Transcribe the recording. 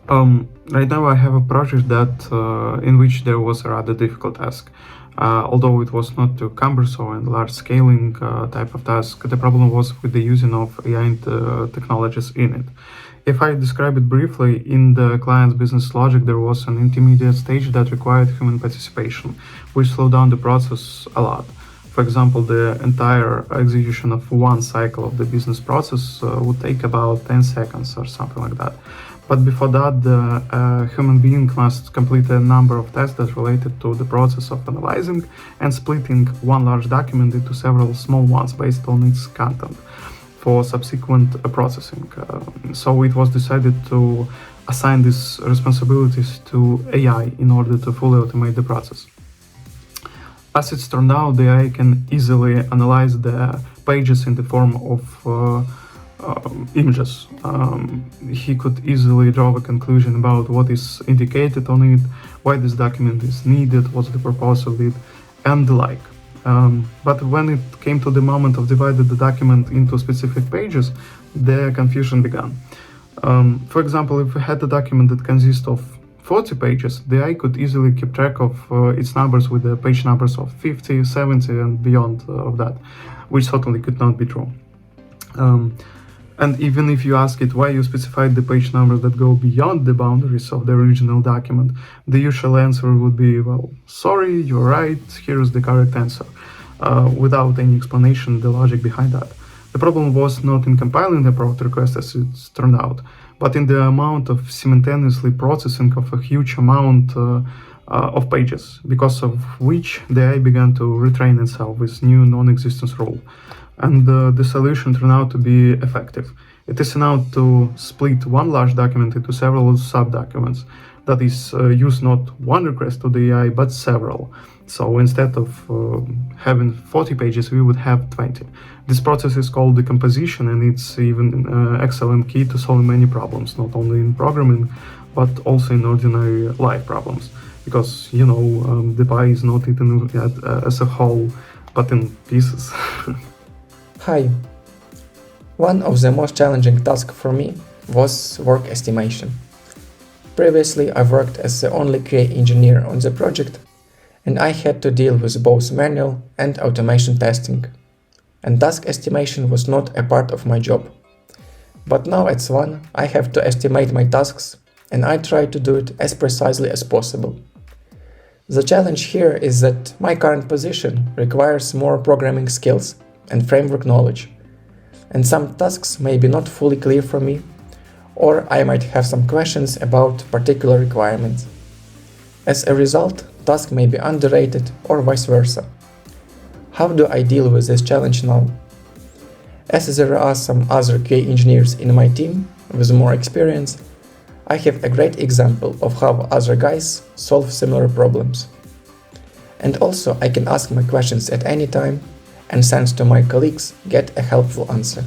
Right now I have a project that in which there was a rather difficult task. Although it was not too cumbersome and large scaling type of task, the problem was with the using of AI technologies in it. If I describe it briefly, in the client's business logic, there was an intermediate stage that required human participation, which slowed down the process a lot. For example, the entire execution of one cycle of the business process would take about 10 seconds or something like that. But before that, the human being must complete a number of tests that related to the process of analyzing and splitting one large document into several small ones based on its content for subsequent processing. So it was decided to assign these responsibilities to AI in order to fully automate the process. As it's turned out, the AI can easily analyze the pages in the form of images. He could easily draw a conclusion about what is indicated on it, why this document is needed, what's the purpose of it, and the like. But when it came to the moment of dividing the document into specific pages, the confusion began. For example, if we had a document that consists of 40 pages, the AI could easily keep track of its numbers with the page numbers of 50, 70, and beyond of that, which certainly could not be true. And even if you ask it why you specified the page numbers that go beyond the boundaries of the original document, the usual answer would be, well, sorry, you're right, here's the correct answer, without any explanation, the logic behind that. The problem was not in compiling the prompt request as it turned out, but in the amount of simultaneously processing of a huge amount of pages, because of which the AI began to retrain itself with new non-existence rule. And the solution turned out to be effective. It is enough to split one large document into several sub-documents. That is, use not one request to the AI, but several. So instead of having 40 pages, we would have 20. This process is called decomposition, and it's even an excellent key to solving many problems, not only in programming, but also in ordinary life problems. Because, the pie is not eaten as a whole, but in pieces. Hi. One of the most challenging tasks for me was work estimation. Previously, I worked as the only QA engineer on the project, and I had to deal with both manual and automation testing. And task estimation was not a part of my job. But now at Swan, I have to estimate my tasks, and I try to do it as precisely as possible. The challenge here is that my current position requires more programming skills and framework knowledge, and some tasks may be not fully clear for me, or I might have some questions about particular requirements. As a result, tasks may be underrated or vice versa. How do I deal with this challenge now? As there are some other QA engineers in my team with more experience, I have a great example of how other guys solve similar problems. And also I can ask my questions at any time, and thanks to my colleagues, get a helpful answer.